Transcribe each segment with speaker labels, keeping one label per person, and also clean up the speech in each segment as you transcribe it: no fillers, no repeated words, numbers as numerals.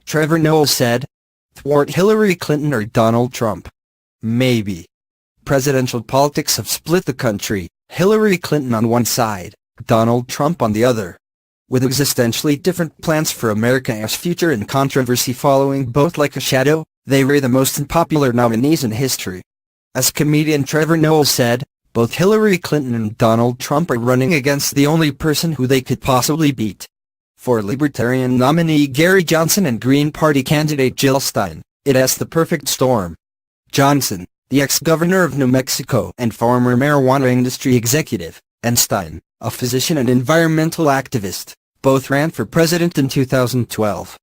Speaker 1: Trevor Noah said. Thwart Hillary Clinton or Donald Trump? Maybe. Presidential politics have split the country, Hillary Clinton on one side, Donald Trump on the other. With existentially different plans for America's future and controversy following both like a shadow, they were the most unpopular nominees in history. As comedian Trevor Noah said, both Hillary Clinton and Donald Trump are running against the only person who they could possibly beat. For Libertarian nominee Gary Johnson and Green Party candidate Jill Stein, it has the perfect storm. Johnson, the ex-governor of New Mexico and former marijuana industry executive, and Stein, a physician and environmental activist, both ran for president in 2012.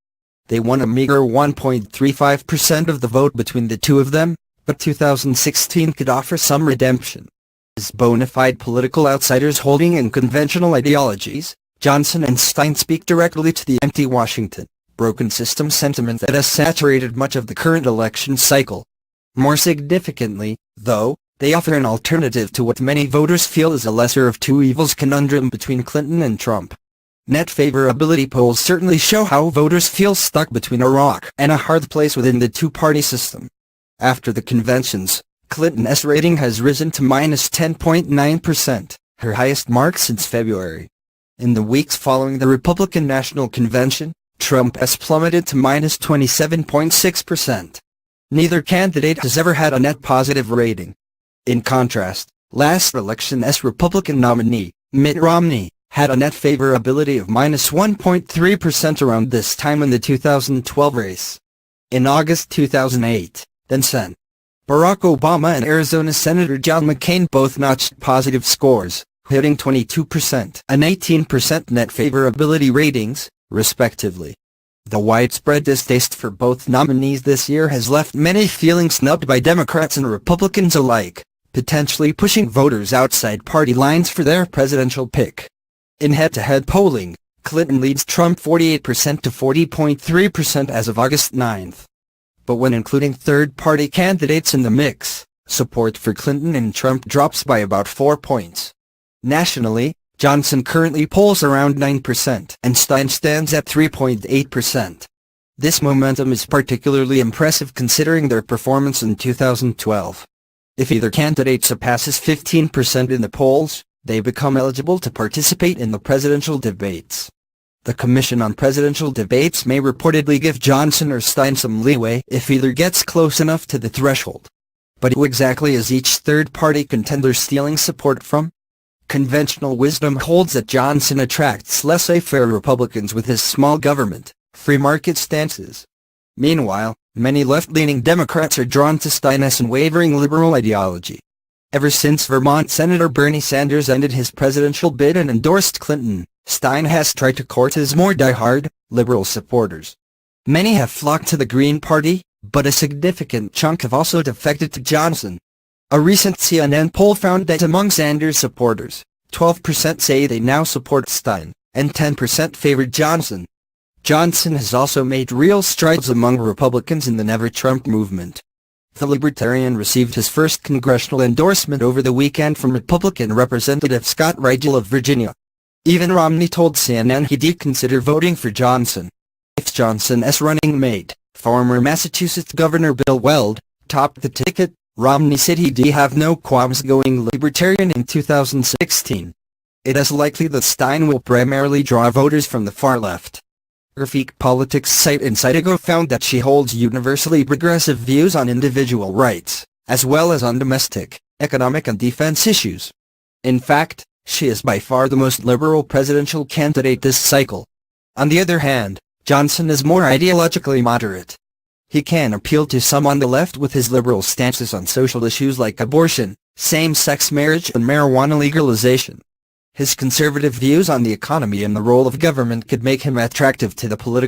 Speaker 1: They won a meager 1.35% of the vote between the two of them, but 2016 could offer some redemption. As bona fide political outsiders holding unconventional ideologies, Johnson and Stein speak directly to the empty Washington, broken system sentiment that has saturated much of the current election cycle. More significantly, though, they offer an alternative to what many voters feel is a lesser of two evils conundrum between Clinton and Trump. Net favorability polls certainly show how voters feel stuck between a rock and a hard place within the two-party system. After the conventions, Clinton's rating has risen to minus 10.9%, her highest mark since February. In the weeks following the Republican National Convention, Trump has plummeted to minus 27.6%. Neither candidate has ever had a net positive rating. In contrast, last election's Republican nominee, Mitt Romney, had a net favorability of minus 1.3% around this time in the 2012 race. In August 2008, then Sen. Barack Obama and Arizona Senator John McCain both notched positive scores, hitting 22% and 18% net favorability ratings, respectively. The widespread distaste for both nominees this year has left many feeling snubbed by Democrats and Republicans alike, potentially pushing voters outside party lines for their presidential pick. In head-to-head polling, Clinton leads Trump 48% to 40.3% as of August 9. But when including third-party candidates in the mix, support for Clinton and Trump drops by about 4 points. Nationally, Johnson currently polls around 9% and Stein stands at 3.8%. This momentum is particularly impressive considering their performance in 2012. If either candidate surpasses 15% in the polls, they become eligible to participate in the presidential debates. The Commission on Presidential Debates may reportedly give Johnson or Stein some leeway if either gets close enough to the threshold. But who exactly is each third-party contender stealing support from? Conventional wisdom holds that Johnson attracts laissez-faire Republicans with his small government, free market stances. Meanwhile, many left-leaning Democrats are drawn to Stein's unwavering liberal ideology. Ever since Vermont Senator Bernie Sanders ended his presidential bid and endorsed Clinton, Stein has tried to court his more die-hard, liberal supporters. Many have flocked to the Green Party, but a significant chunk have also defected to Johnson. A recent CNN poll found that among Sanders supporters, 12% say they now support Stein, and 10% favored Johnson. Johnson has also made real strides among Republicans in the Never Trump movement. The Libertarian received his first congressional endorsement over the weekend from Republican Representative Scott Rigel of Virginia. Even Romney told CNN he'd consider voting for Johnson. If Johnson's running mate, former Massachusetts Governor Bill Weld, topped the ticket, Romney said he'd have no qualms going Libertarian in 2016. It is likely that Stein will primarily draw voters from the far left. Graphic politics site Insidigo found that she holds universally progressive views on individual rights, as well as on domestic, economic and defense issues. In fact, she is by far the most liberal presidential candidate this cycle. On the other hand, Johnson is more ideologically moderate. He can appeal to some on the left with his liberal stances on social issues like abortion, same-sex marriage and marijuana legalization. His conservative views on the economy and the role of government could make him attractive to the political